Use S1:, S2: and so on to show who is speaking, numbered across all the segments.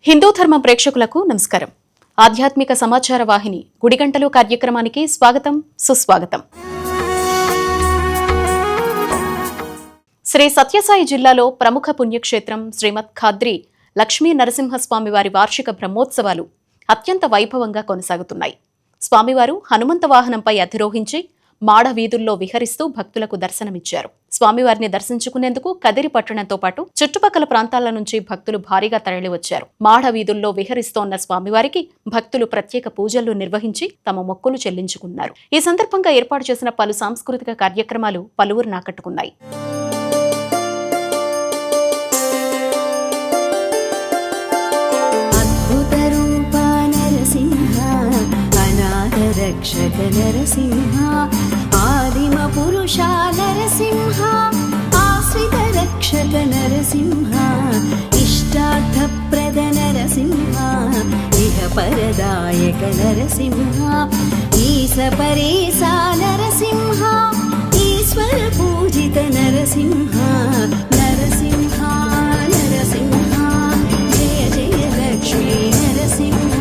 S1: హిందూ ధర్మం ప్రేక్షకులకు నమస్కారం. ఆధ్యాత్మిక సమాచార వాహిని గుడిగంటలు కార్యక్రమానికి స్వాగతం, సుస్వాగతం. శ్రీ సత్యసాయి జిల్లాలో ప్రముఖ పుణ్యక్షేత్రం శ్రీమద్ ఖాద్రి లక్ష్మీ నరసింహస్వామి వారి వార్షిక బ్రహ్మోత్సవాలు అత్యంత వైభవంగా కొనసాగుతున్నాయి. స్వామివారు హనుమంత వాహనంపై అధిరోహించి మాడ వీధుల్లో విహరిస్తూ భక్తులకు దర్శనమిచ్చారు. స్వామివారిని దర్శించుకునేందుకు కదిరి పట్టణంతో పాటు చుట్టుపక్కల ప్రాంతాల నుంచి భక్తులు భారీగా తరలివచ్చారు. మాడ వీధుల్లో విహరిస్తోన్న స్వామివారికి భక్తులు ప్రత్యేక పూజలు నిర్వహించి తమ మొక్కులు చెల్లించుకున్నారు. ఈ సందర్భంగా ఏర్పాటు చేసిన పలు సాంస్కృతిక కార్యక్రమాలు పలువురు ఆకట్టుకున్నాయి.
S2: రక్షక నరసింహ ఆదిమ పురుష నరసింహ ఆశ్రిత రక్షక నరసింహ ఇష్టార్థప్రద నరసింహ ఇహ పరదాయక నరసింహ ఈశ పరేశ నరసింహ ఈశ్వర పూజిత నరసింహ నరసింహ నరసింహ జయ జయ లక్ష్మీ నరసింహ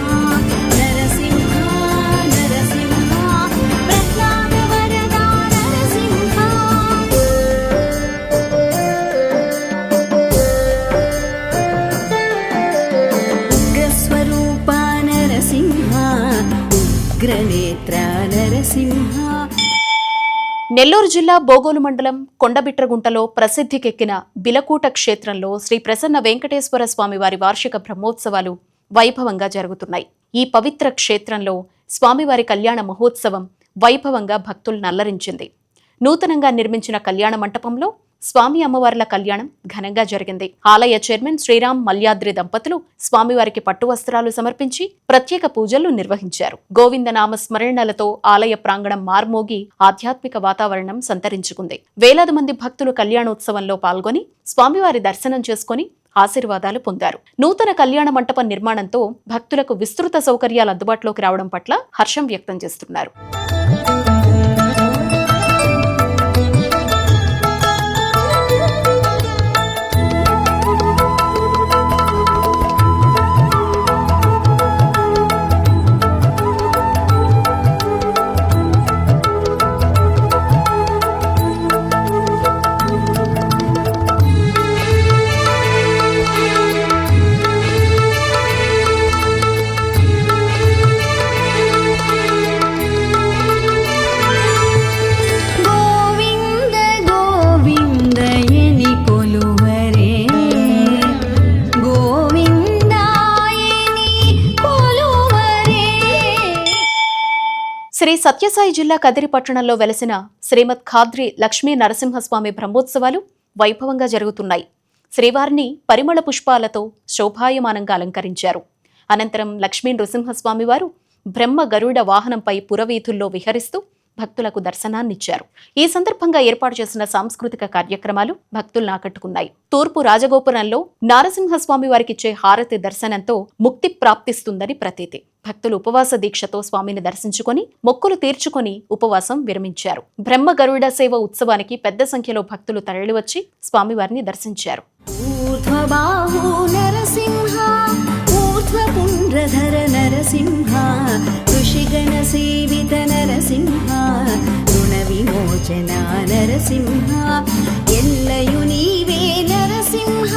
S1: నెల్లూరు జిల్లా బోగోలు మండలం కొండబిట్రగుంటలో ప్రసిద్ధికెక్కిన బిలకూట క్షేత్రంలో శ్రీ ప్రసన్న వెంకటేశ్వర స్వామి వారి వార్షిక బ్రహ్మోత్సవాలు వైభవంగా జరుగుతున్నాయి. ఈ పవిత్ర క్షేత్రంలో స్వామివారి కళ్యాణ మహోత్సవం వైభవంగా భక్తులు నల్లరించింది. నూతనంగా నిర్మించిన కళ్యాణ మంటపంలో స్వామి అమ్మవార్ల కళ్యాణం ఘనంగా జరిగింది. ఆలయ చైర్మన్ శ్రీరామ్ మల్యాద్రి దంపతులు స్వామివారికి పట్టు వస్త్రాలు సమర్పించి ప్రత్యేక పూజలు నిర్వహించారు. గోవిందనామ స్మరణలతో ఆలయ ప్రాంగణం మార్మోగి ఆధ్యాత్మిక వాతావరణం సంతరించుకుంది. వేలాది మంది భక్తులు కళ్యాణోత్సవంలో పాల్గొని స్వామివారి దర్శనం చేసుకుని ఆశీర్వాదాలు పొందారు. నూతన కళ్యాణ మంటపం నిర్మాణంతో భక్తులకు విస్తృత సౌకర్యాలు అందుబాటులోకి రావడం పట్ల హర్షం వ్యక్తం చేస్తున్నారు. శ్రీ సత్యసాయి జిల్లా కదిరి పట్టణంలో వెలసిన శ్రీమద్ ఖాద్రి లక్ష్మీ నరసింహస్వామి బ్రహ్మోత్సవాలు వైభవంగా జరుగుతున్నాయి. శ్రీవారిని పరిమళ పుష్పాలతో శోభాయమానంగా అలంకరించారు. అనంతరం లక్ష్మీ నృసింహస్వామి వారు బ్రహ్మ గరుడ వాహనంపై పురవీధుల్లో విహరిస్తూ భక్తులకు దర్శనాన్నిచ్చారు. ఈ సందర్భంగా ఏర్పాటు చేసిన సాంస్కృతిక కార్యక్రమాలు భక్తులను ఆకట్టుకున్నాయి. తూర్పు రాజగోపురంలో నారసింహస్వామి వారికిచ్చే హారతి దర్శనంతో ముక్తి ప్రాప్తిస్తుందని ప్రతీతి. భక్తులు ఉపవాస దీక్షతో స్వామిని దర్శించుకొని మొక్కులు తీర్చుకొని ఉపవాసం విరమించారు. బ్రహ్మ గరుడ సేవ ఉత్సవానికి పెద్ద సంఖ్యలో భక్తులు తరలివచ్చి స్వామివారిని దర్శించారు.
S2: పుండ్రధర నరసింహ ఋషిగణ సేవిత నరసింహ రుణ విమోచన నరసింహ ఎల్లయు నీవే నరసింహ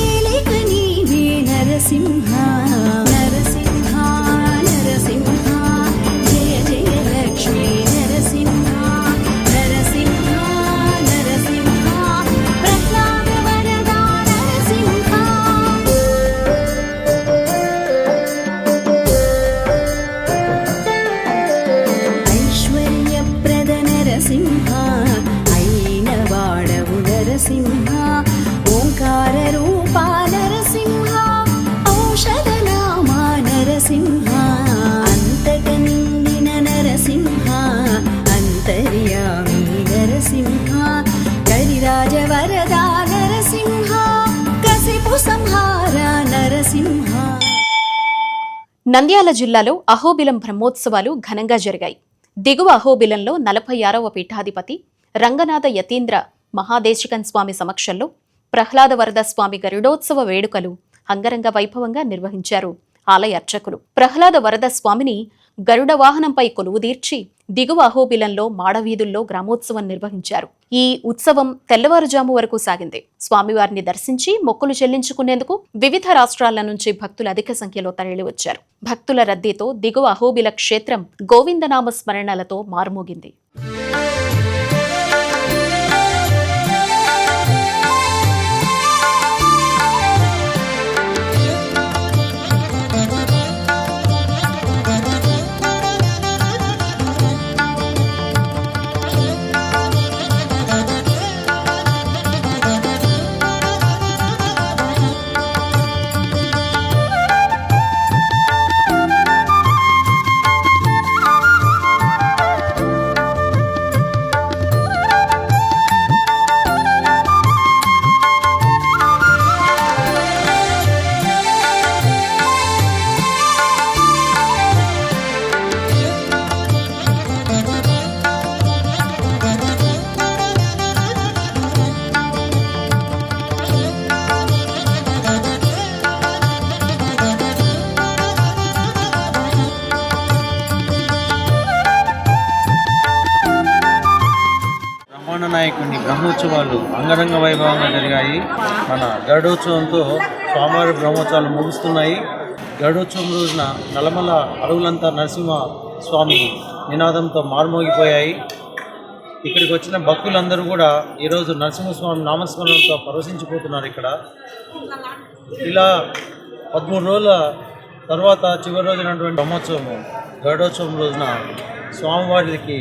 S2: ఏలిక నీవే నరసింహ నరసింహ నరసింహ జయ జయ లక్ష్మీ నరసింహ నరసింహ నరసింహ ప్రహ్లాద వరదా నరసింహ నరసింహ అయిన వాడవు నరసింహ ఓంకార రూపా నరసింహ ఔషధ నామా నరసింహ అంతట నిండిన నరసింహ అంతర్యామి నరసింహ కరిరాజ వరదా నరసింహ కసిపు సంహార నరసింహ.
S1: నంద్యాల జిల్లాలో అహోబిలం బ్రహ్మోత్సవాలు ఘనంగా జరిగాయి. దిగువ అహోబిలంలో 46వ పీఠాధిపతి రంగనాథ యతీంద్ర మహాదేశికన్ స్వామి సమక్షంలో ప్రహ్లాద వరద స్వామి గరుడోత్సవ వేడుకలు అంగరంగ వైభవంగా నిర్వహించారు ఆలయ అర్చకులు. ప్రహ్లాద వరద స్వామిని గరుడ వాహనంపై కొలువుదీర్చి దిగువ అహోబిలంలో మాడవీధుల్లో గ్రామోత్సవం నిర్వహించారు. ఈ ఉత్సవం తెల్లవారుజాము వరకు సాగింది. స్వామివారిని దర్శించి మొక్కులు చెల్లించుకునేందుకు వివిధ రాష్ట్రాల నుంచి భక్తులు అధిక సంఖ్యలో తరలివచ్చారు. భక్తుల రద్దీతో దిగువ అహోబిల క్షేత్రం గోవిందనామ స్మరణలతో మారుమోగింది.
S3: నాయకుని బ్రహ్మోత్సవాలు అంగరంగ వైభవంగా జరిగాయి. మన గరుడోత్సవంతో స్వామివారి బ్రహ్మోత్సవాలు ముగుస్తున్నాయి. గరుడోత్సవం రోజున నల్లమల అడవులంతా నరసింహ స్వామి నినాదంతో మారుమోగిపోయాయి. ఇక్కడికి వచ్చిన భక్తులందరూ కూడా ఈరోజు నరసింహస్వామి నామస్మరణతో పరవశించిపోతున్నారు. ఇక్కడ ఇలా 13 రోజుల తర్వాత చివరి రోజునటువంటి బ్రహ్మోత్సవం గరుడోత్సవం రోజున స్వామివారికి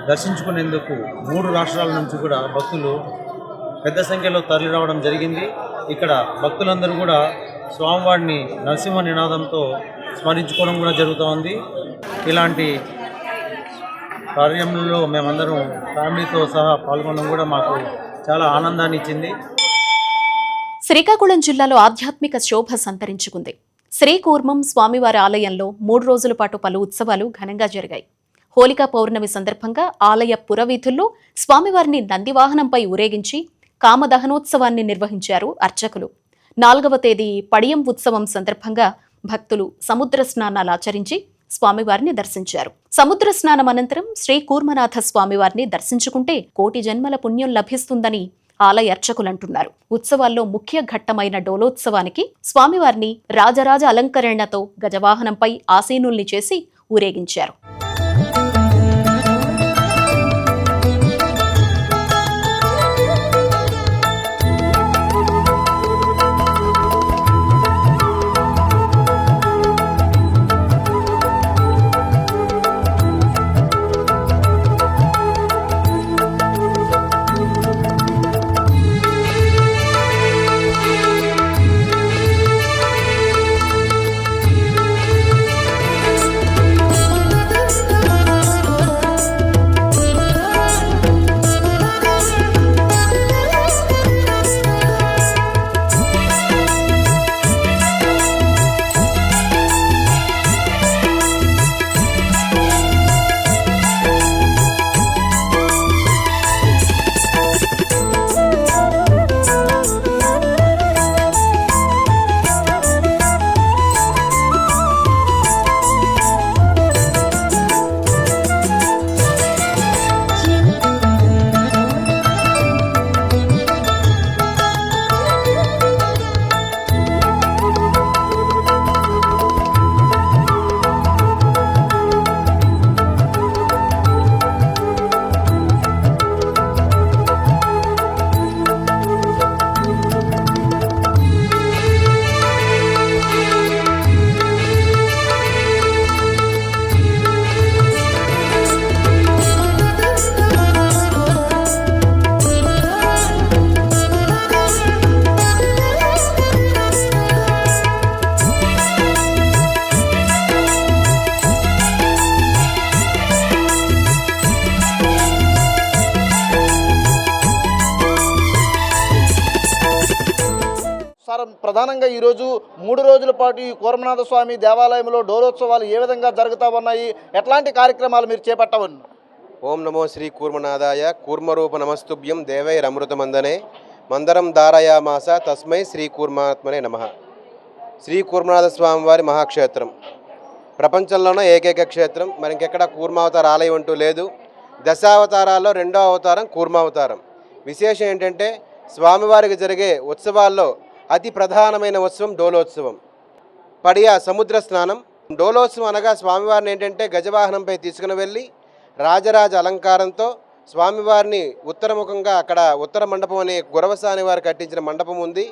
S3: దర్శించుకునేందుకు 3 రాష్ట్రాల నుంచి కూడా భక్తులు పెద్ద సంఖ్యలో తరలి రావడం జరిగింది. ఇక్కడ భక్తులందరూ కూడా స్వామివారిని నరసింహ నినాదంతో స్మరించుకోవడం కూడా జరుగుతూ ఉంది. ఇలాంటి కార్యంలో మేమందరం ఫ్యామిలీతో సహా పాల్గొనడం కూడా మాకు చాలా ఆనందాన్ని ఇచ్చింది.
S1: శ్రీకాకుళం జిల్లాలో ఆధ్యాత్మిక శోభ సంతరించుకుంది. శ్రీకూర్మం స్వామివారి ఆలయంలో 3 రోజుల పాటు పలు ఉత్సవాలు ఘనంగా జరిగాయి. హోళికా పౌర్ణమి సందర్భంగా ఆలయ పురవీధుల్లో స్వామివారిని నందివాహనంపై ఊరేగించి కామదహనోత్సవాన్ని నిర్వహించారు అర్చకులు. 4వ తేదీ పడియం ఉత్సవం సందర్భంగా భక్తులు సముద్ర స్నానాలాచరించి స్వామివారిని దర్శించారు. సముద్ర స్నానం అనంతరం శ్రీ కూర్మనాథ స్వామివారిని దర్శించుకుంటే కోటి జన్మల పుణ్యం లభిస్తుందని ఆలయ అర్చకులంటున్నారు. ఉత్సవాల్లో ముఖ్య ఘట్టమైన డోలోత్సవానికి స్వామివారిని రాజరాజ అలంకరణతో గజవాహనంపై ఆసీనుల్ని చేసి ఊరేగించారు.
S4: ప్రధానంగా ఈరోజు 3 రోజుల పాటు ఈ కూర్మనాథ స్వామి దేవాలయంలో డోలోత్సవాలు ఏ విధంగా జరుగుతూ ఉన్నాయి, ఎట్లాంటి కార్యక్రమాలు మీరు చేపట్టవను?
S5: ఓం నమో శ్రీ కూర్మనాథాయ కూర్మరూప నమస్తుభ్యం దేవైరమృతమందనే మందరం ధారయామాస తస్మై శ్రీ కూర్మాత్మనే నమః. శ్రీ కూర్మనాథ స్వామివారి మహాక్షేత్రం. ప్రపంచంలోనే ఏకైక క్షేత్రం. మరి ఇంకెక్కడ కూర్మావతార ఆలయం అంటూ లేదు. దశావతారాల్లో 2వ అవతారం కూర్మావతారం. విశేషం ఏంటంటే స్వామివారికి జరిగే ఉత్సవాల్లో అతి ప్రధానమైన ఉత్సవం డోలోత్సవం. పడియ సముద్ర స్నానం. డోలోత్సవం అనగా స్వామివారిని ఏంటంటే గజవాహనంపై తీసుకుని వెళ్ళి రాజరాజ అలంకారంతో స్వామివారిని ఉత్తరముఖంగా అక్కడ ఉత్తర మండపం అనే గురవసాని వారు కట్టించిన మండపం ఉంది.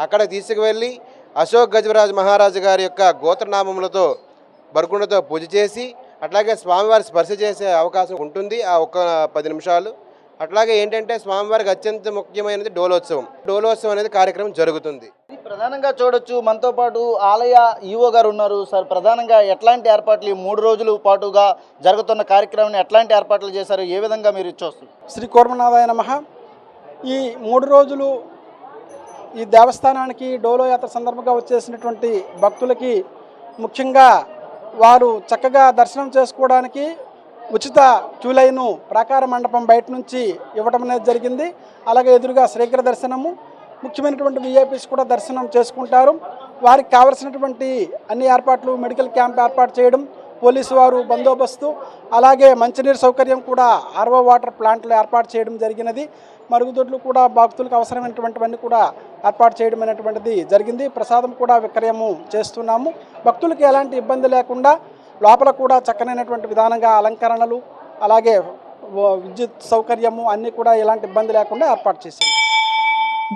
S5: అక్కడ తీసుకువెళ్ళి అశోక్ గజరాజ్ మహారాజు గారి యొక్క గోత్రనామములతో బరుగుండతో పూజ చేసి అట్లాగే స్వామివారి స్పర్శ చేసే అవకాశం ఉంటుంది ఆ ఒక్క 10 నిమిషాలు. అట్లాగే ఏంటంటే స్వామివారికి అత్యంత ముఖ్యమైనది డోలోత్సవం. డోలోత్సవం అనేది కార్యక్రమం జరుగుతుంది.
S4: ప్రధానంగా చూడొచ్చు, మనతో పాటు ఆలయ ఈవో గారు ఉన్నారు. సార్, ప్రధానంగా ఎట్లాంటి ఏర్పాట్లు ఈ 3 రోజుల పాటుగా జరుగుతున్న కార్యక్రమాన్ని ఎట్లాంటి ఏర్పాట్లు చేశారు, ఏ విధంగా మీరు చూస్తారు?
S6: శ్రీ కూర్మనాథాయ నమః. ఈ 3 రోజులు ఈ దేవస్థానానికి డోలో యాత్ర సందర్భంగా వచ్చేసినటువంటి భక్తులకి ముఖ్యంగా వారు చక్కగా దర్శనం చేసుకోవడానికి ఉచిత క్యూలైను ప్రాకార మండపం బయట నుంచి ఇవ్వడం అనేది జరిగింది. అలాగే ఎదురుగా శీఘ్ర దర్శనము, ముఖ్యమైనటువంటి విఐపీస్ కూడా దర్శనం చేసుకుంటారు. వారికి కావలసినటువంటి అన్ని ఏర్పాట్లు, మెడికల్ క్యాంప్ ఏర్పాటు చేయడం, పోలీసు వారు బందోబస్తు, అలాగే మంచినీరు సౌకర్యం కూడా ఆర్ఓ వాటర్ ప్లాంట్లు ఏర్పాటు చేయడం జరిగినది. మరుగుదొడ్లు కూడా భక్తులకు అవసరమైనటువంటివన్నీ కూడా ఏర్పాటు చేయడం అనేటువంటిది జరిగింది. ప్రసాదం కూడా విక్రయము చేస్తున్నాము. భక్తులకు ఎలాంటి ఇబ్బంది లేకుండా లోపల కూడా చక్కనైనటువంటి విధానంగా అలంకరణలు, అలాగే విద్యుత్ సౌకర్యము అన్నీ కూడా ఎలాంటి ఇబ్బంది లేకుండా ఏర్పాటు చేశాము.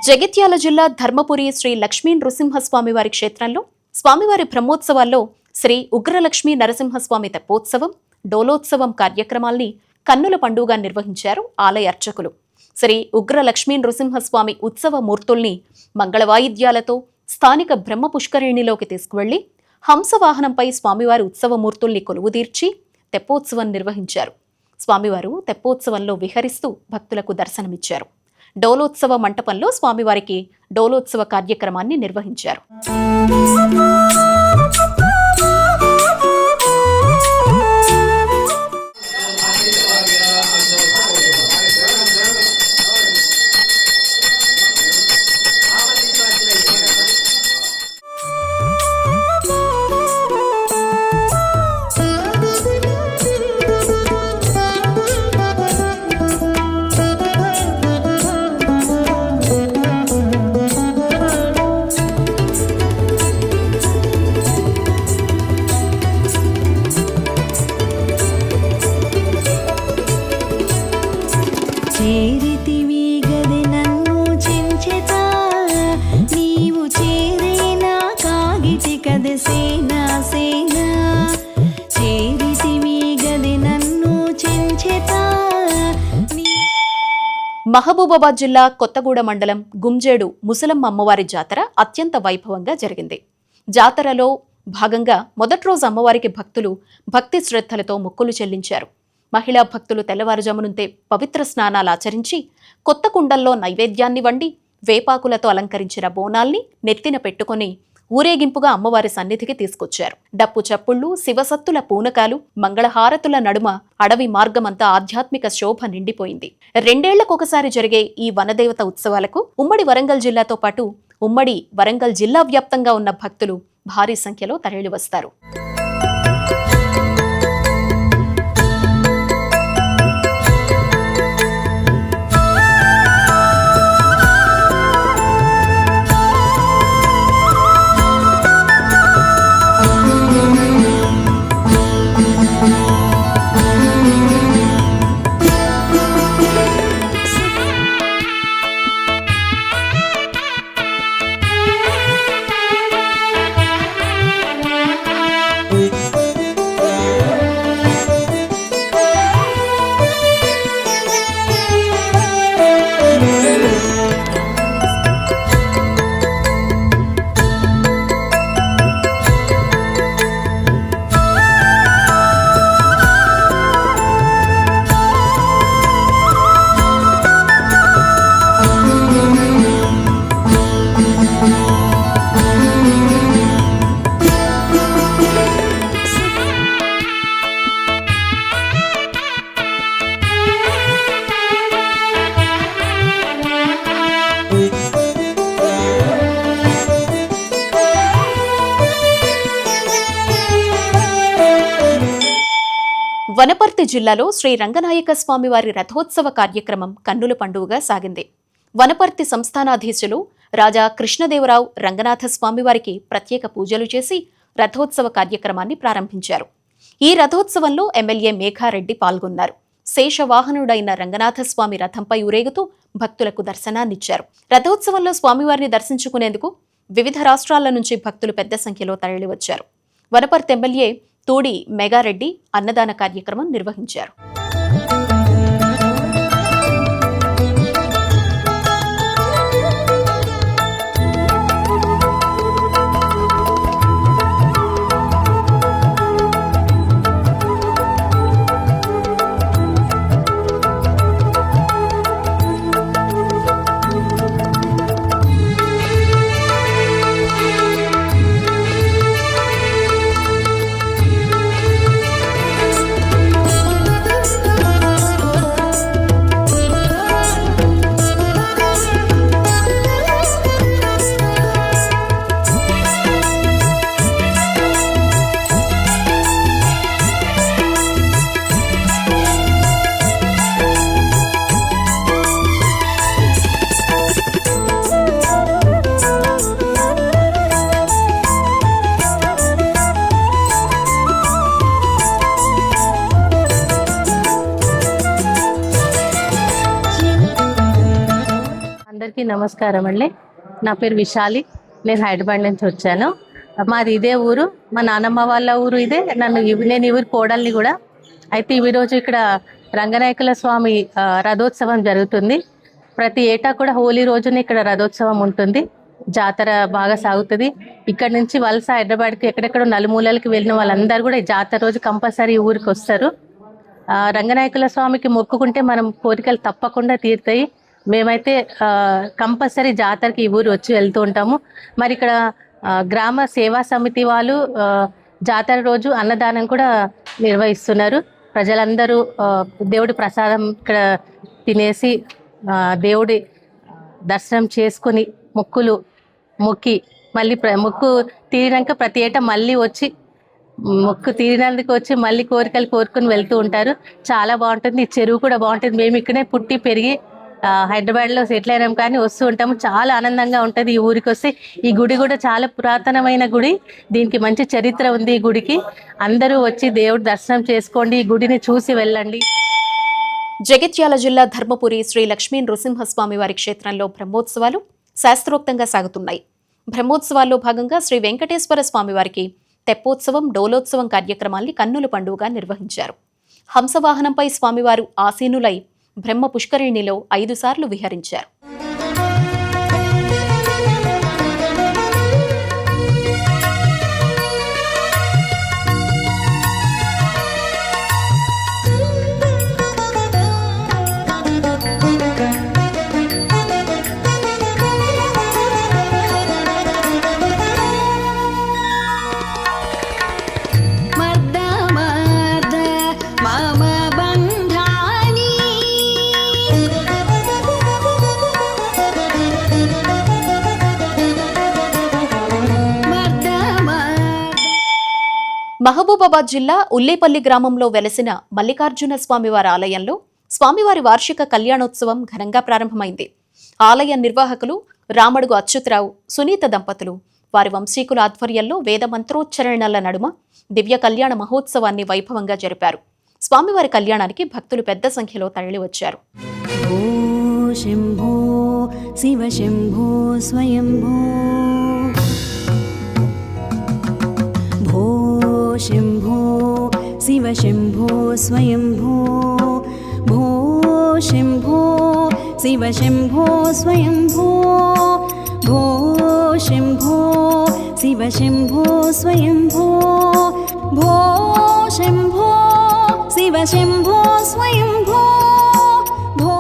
S1: జగిత్యాల జిల్లా ధర్మపురి శ్రీ లక్ష్మీ నృసింహస్వామి వారి క్షేత్రంలో స్వామివారి బ్రహ్మోత్సవాల్లో శ్రీ ఉగ్రలక్ష్మీ నరసింహస్వామి తెప్పోత్సవం, డోలోత్సవం కార్యక్రమాల్ని కన్నుల పండుగగా నిర్వహించారు ఆలయ అర్చకులు. శ్రీ ఉగ్రలక్ష్మీ నృసింహస్వామి ఉత్సవ మూర్తుల్ని మంగళవాయిద్యాలతో స్థానిక బ్రహ్మ పుష్కరిణిలోకి తీసుకువెళ్లి హంసవాహనంపై స్వామివారి ఉత్సవమూర్తుల్ని కొలువుదీర్చి తెప్పోత్సవం నిర్వహించారు. స్వామివారు తెప్పోత్సవంలో విహరిస్తూ భక్తులకు దర్శనమిచ్చారు. డోలోత్సవ మంటపంలో స్వామివారికి డోలోత్సవ కార్యక్రమాన్ని నిర్వహించారు.
S2: చేరితివి గది నన్ను చెంచెత, నీవు చేరేనా కాగిటి కది సేనా సేనా. చేరితివి గది నన్ను చెంచెత.
S1: మహబూబాబాద్ జిల్లా కొత్తగూడ మండలం గుంజేడు ముసలమ్మ అమ్మవారి జాతర అత్యంత వైభవంగా జరిగింది. జాతరలో భాగంగా మొదటి రోజు అమ్మవారికి భక్తులు భక్తి శ్రద్ధలతో మొక్కులు చెల్లించారు. మహిళా భక్తులు తెల్లవారుజామునుంటే పవిత్ర స్నానాలు ఆచరించి కొత్త కుండల్లో నైవేద్యాన్ని వండి వేపాకులతో అలంకరించిన బోనాల్ని నెత్తిన పెట్టుకుని ఊరేగింపుగా అమ్మవారి సన్నిధికి తీసుకొచ్చారు. డప్పు చప్పుళ్లు, శివసత్తుల పూనకాలు, మంగళహారతుల నడుమ అడవి మార్గమంతా ఆధ్యాత్మిక శోభ నిండిపోయింది. 2 ఏళ్లకొకసారి జరిగే ఈ వనదేవత ఉత్సవాలకు ఉమ్మడి వరంగల్ జిల్లాతో పాటు ఉమ్మడి వరంగల్ జిల్లా వ్యాప్తంగా ఉన్న భక్తులు భారీ సంఖ్యలో తరలివస్తారు. జిల్లాలో శ్రీ రంగనాయక స్వామివారి రథోత్సవ కార్యక్రమం కన్నుల పండుగగా సాగింది. వనపర్తి సంస్థానాధీశులు రాజా కృష్ణదేవరావు రంగనాథ స్వామివారికి ప్రత్యేక పూజలు చేసి రథోత్సవ కార్యక్రమాన్ని ప్రారంభించారు. ఈ రథోత్సవంలో ఎమ్మెల్యే మేఘారెడ్డి పాల్గొన్నారు. శేషవాహనుడైన రంగనాథస్వామి రథంపై ఊరేగుతూ భక్తులకు దర్శనాన్నిచ్చారు. రథోత్సవంలో స్వామివారిని దర్శించుకునేందుకు వివిధ రాష్ట్రాల నుంచి భక్తులు పెద్ద సంఖ్యలో తరలివచ్చారు. వనపర్తి ఎమ్మెల్యే తోడి మేఘారెడ్డి అన్నదాన కార్యక్రమం నిర్వహించారు.
S7: అందరికీ నమస్కారం అండి. నా పేరు విశాలి. నేను హైదరాబాద్ నుంచి వచ్చాను. మాది ఇదే ఊరు, మా నాన్నమ్మ వాళ్ళ ఊరు ఇదే. నేను ఈ ఊరు కోడల్ని కూడా. అయితే ఈరోజు ఇక్కడ రంగనాయకుల స్వామి రథోత్సవం జరుగుతుంది. ప్రతి ఏటా కూడా హోలీ రోజున ఇక్కడ రథోత్సవం ఉంటుంది. జాతర బాగా సాగుతుంది. ఇక్కడ నుంచి వలస హైదరాబాద్కి ఎక్కడెక్కడో నలుమూలలకి వెళ్ళిన వాళ్ళందరూ కూడా ఈ జాతర రోజు కంపల్సరీ ఊరికి వస్తారు. రంగనాయకుల స్వామికి మొక్కుకుంటే మనం కోరికలు తప్పకుండా తీరుతాయి. మేమైతే కంపల్సరీ జాతరకి ఈ ఊరు వచ్చి వెళ్తూ ఉంటాము. మరి ఇక్కడ గ్రామ సేవా సమితి వాళ్ళు జాతర రోజు అన్నదానం కూడా నిర్వహిస్తున్నారు. ప్రజలందరూ దేవుడి ప్రసాదం ఇక్కడ తినేసి దేవుడి దర్శనం చేసుకొని మొక్కి మళ్ళీ మొక్కు తీరినాక ప్రతి ఏటా మళ్ళీ వచ్చి మొక్కు తీరినందుకు వచ్చి మళ్ళీ కోరికలు కోరుకొని వెళ్తూ ఉంటారు. చాలా బాగుంటుంది. ఈ చెరువు కూడా బాగుంటుంది. మేము ఇక్కడే పుట్టి పెరిగి హైదరాబాద్లో సెటిల్ అయినాం, కానీ వస్తూ ఉంటాము. చాలా ఆనందంగా ఉంటుంది ఈ ఊరికి వస్తే. ఈ గుడి కూడా చాలా పురాతనమైన గుడి. దీనికి మంచి చరిత్ర ఉంది. ఈ గుడికి అందరూ వచ్చి దేవుడి దర్శనం చేసుకోండి, ఈ గుడిని చూసి వెళ్ళండి.
S1: జగిత్యాల జిల్లా ధర్మపురి శ్రీ లక్ష్మీ నృసింహస్వామి వారి క్షేత్రంలో బ్రహ్మోత్సవాలు శాస్త్రోక్తంగా సాగుతున్నాయి. బ్రహ్మోత్సవాల్లో భాగంగా శ్రీ వెంకటేశ్వర స్వామి వారికి తెప్పోత్సవం, డోలోత్సవం కార్యక్రమాల్ని కన్నుల పండుగగా నిర్వహించారు. హంసవాహనంపై స్వామివారు ఆసీనులై బ్రహ్మ పుష్కరిణిలో 5 సార్లు విహరించారు. మహబూబాబాద్ జిల్లా ఉల్లేపల్లి గ్రామంలో వెలసిన మల్లికార్జున స్వామివారి ఆలయంలో స్వామివారి వార్షిక కళ్యాణోత్సవం ఘనంగా ప్రారంభమైంది. ఆలయ నిర్వాహకులు రామడుగు అచ్యుతరావు, సునీత దంపతులు వారి వంశీకుల ఆధ్వర్యంలో వేద మంత్రోచ్చరణల నడుమ దివ్య కళ్యాణ మహోత్సవాన్ని వైభవంగా జరిపారు. స్వామివారి కళ్యాణానికి భక్తులు పెద్ద సంఖ్యలో తరలివచ్చారు.
S2: శంభో శివ శంభో స్వయంభో భో శంభో శివ శంభో స్వయంభో భో శంభో శివ శంభో స్వయంభో భో శంభో శివ శంభో స్వయంభో భో శంభో శివ శంభో స్వయంభో భో.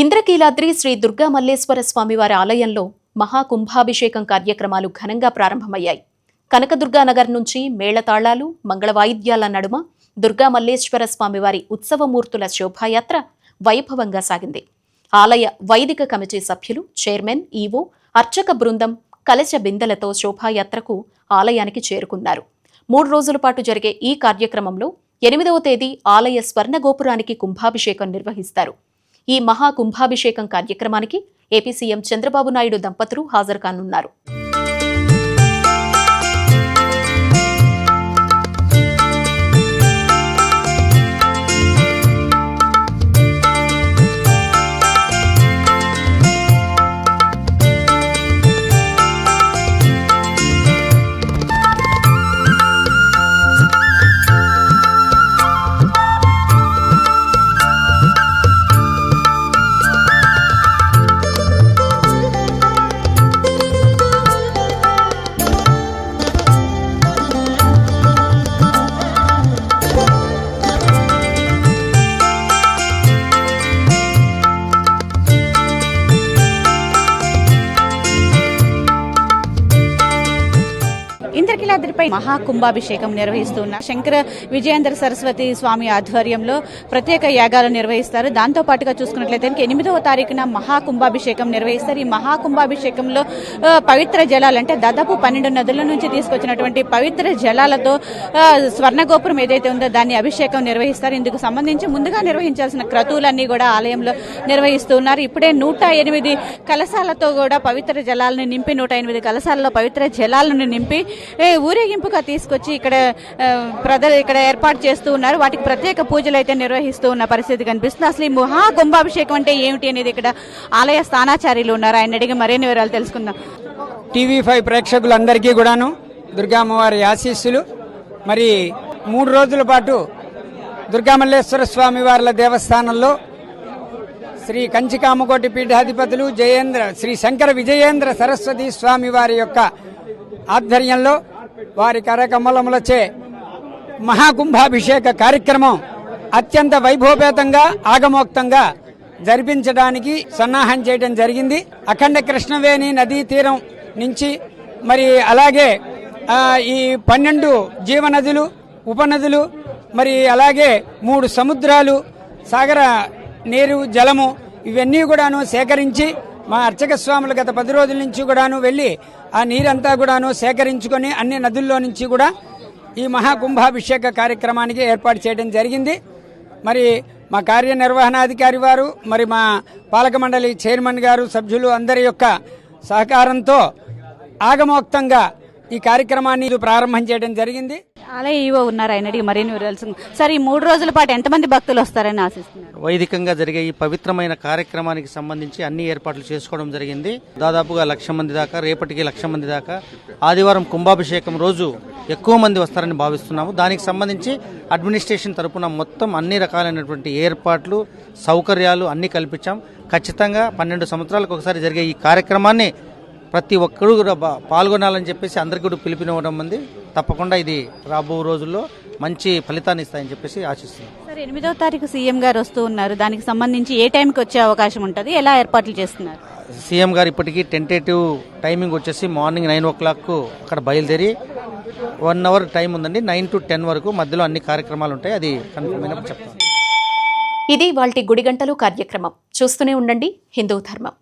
S1: ఇంద్రకీలాద్రి శ్రీ దుర్గా మల్లేశ్వర స్వామివారి ఆలయంలో మహాకుంభాభిషేకం కార్యక్రమాలు ఘనంగా ప్రారంభమయ్యాయి. కనకదుర్గానగర్ నుంచి మేళతాళాలు, మంగళవాయిద్యాల నడుమ దుర్గా మల్లేశ్వర స్వామివారి ఉత్సవమూర్తుల శోభాయాత్ర వైభవంగా సాగింది. ఆలయ వైదిక కమిటీ సభ్యులు, చైర్మన్, ఈవో, అర్చక బృందం కలశ బిందెలతో శోభాయాత్రకు ఆలయానికి చేరుకున్నారు. 3 రోజుల పాటు జరిగే ఈ కార్యక్రమంలో 8వ తేదీ ఆలయ స్వర్ణ గోపురానికి కుంభాభిషేకం నిర్వహిస్తారు. ఈ మహా కుంభాభిషేకం కార్యక్రమానికి ఏపీ సీఎం చంద్రబాబు నాయుడు దంపతులు హాజరు కానున్నారు.
S8: ఇంద్రకీలాద్రిపై మహాకుంభాభిషేకం నిర్వహిస్తున్నారు. శంకర విజయేంద్ర సరస్వతి స్వామి ఆధ్వర్యంలో ప్రత్యేక యాగాలు నిర్వహిస్తారు. దాంతో పాటుగా చూసుకున్నట్లయితే 8వ తారీఖున మహాకుంభాభిషేకం నిర్వహిస్తారు. ఈ మహాకుంభాభిషేకంలో పవిత్ర జలాలు అంటే దాదాపు 12 నదుల నుంచి తీసుకొచ్చినటువంటి పవిత్ర జలాలతో స్వర్ణగోపురం ఏదైతే ఉందో దాన్ని అభిషేకం నిర్వహిస్తారు. ఇందుకు సంబంధించి ముందుగా నిర్వహించాల్సిన క్రతువులన్నీ కూడా ఆలయంలో నిర్వహిస్తున్నారు. ఇప్పుడే 108 కలశాలతో కూడా పవిత్ర జలాలను నింపి 108 కలశాలలో పవిత్ర జలాలను నింపి ఊరేగింపుగా తీసుకొచ్చి ఇక్కడ ఏర్పాటు చేస్తూ ఉన్నారు. వాటికి ప్రత్యేక పూజలు అయితే నిర్వహిస్తూ ఉన్న పరిస్థితి కనిపిస్తుంది. అసలు ఈ మహా కుంభాభిషేకం అంటే ఏమిటి అనేది ఇక్కడ ఆలయ స్థానాచార్యులు ఉన్నారు. ఆయన అడిగి మరిన్ని వివరాలు తెలుసుకుందాం.
S9: TV5 ప్రేక్షకులందరికీ కూడాను దుర్గామ్మవారి ఆశీస్సులు. మరి 3 రోజుల పాటు దుర్గామల్లేశ్వర స్వామి వార్ల దేవస్థానంలో శ్రీ కంచికామకోటి పీఠాధిపతులు శ్రీ శంకర విజయేంద్ర సరస్వతి స్వామి వారి యొక్క ఆధ్వర్యంలో వారి కరకమలములచే మహాకుంభాభిషేక కార్యక్రమం అత్యంత వైభవపేతంగా ఆగమోక్తంగా జరిపించడానికి సన్నాహం చేయడం జరిగింది. అఖండ కృష్ణవేణి నదీ తీరం నుంచి మరి అలాగే ఈ 12 జీవనదులు ఉపనదులు మరి అలాగే 3 సముద్రాలు సాగర నీరు జలము ఇవన్నీ కూడాను సేకరించి మా అర్చక స్వాములు గత 10 రోజుల నుంచి కూడాను వెళ్ళి ఆ నీరంతా కూడాను సేకరించుకొని అన్ని నదుల్లో నుంచి కూడా ఈ మహాకుంభాభిషేక కార్యక్రమానికి ఏర్పాటు చేయడం జరిగింది. మరి మా కార్యనిర్వహణాధికారి వారు మరి మా పాలక మండలి చైర్మన్ గారు సభ్యులు అందరి యొక్క సహకారంతో ఆగమోక్తంగా ఈ కార్యక్రమాన్ని ప్రారంభం చేయడం జరిగింది.
S8: ఆలయ ఈవో ఉన్నారు. ఆయన అడిగి మరిన్ని వివరాలు. సార్, ఈ 3 రోజుల పాటు ఎంతమంది భక్తులు వస్తారని ఆశిస్తున్నారు?
S3: వైదికంగా జరిగే ఈ పవిత్రమైన కార్యక్రమానికి సంబంధించి అన్ని ఏర్పాట్లు చేసుకోవడం జరిగింది. దాదాపుగా 1,00,000 మంది దాకా, రేపటికి 1,00,000 మంది దాకా. ఆదివారం కుంభాభిషేకం రోజు ఎక్కువ మంది వస్తారని భావిస్తున్నాము. దానికి సంబంధించి అడ్మినిస్ట్రేషన్ తరపున మొత్తం అన్ని రకాలైనటువంటి ఏర్పాట్లు సౌకర్యాలు అన్ని కల్పించాం. ఖచ్చితంగా 12 సంవత్సరాలకు ఒకసారి జరిగే ఈ కార్యక్రమాన్ని ప్రతి ఒక్కరూ కూడా పాల్గొనాలని చెప్పేసి అందరికీ కూడా పిలుపునివ్వడం ఉంది. తప్పకుండా ఇది రాబో రోజుల్లో మంచి ఫలితాన్ని ఇస్తాయని చెప్పేసి ఆశిస్తున్నాం.
S8: సరే, 8వ తారీఖు సీఎం గారు వస్తూ ఉన్నారు. దానికి సంబంధించి ఏ టైంకి వచ్చే అవకాశం ఉంటుంది? ఎలా ఏర్పాట్లు చేస్తున్నారు?
S3: సీఎం గారు ఇప్పటికీ టెంటేటివ్ టైమింగ్ వచ్చేసి మార్నింగ్ 9 o'clock అక్కడ బయలుదేరి 1 hour టైం ఉందండి. 9 to 10 వరకు మధ్యలో అన్ని కార్యక్రమాలు ఉంటాయి. అది కన్ఫర్మ్ అయినప్పుడు చెప్తాను.
S1: ఇది వాల్టి గుడిగంటలు కార్యక్రమం. చూస్తూనే ఉండండి హిందూ ధర్మం.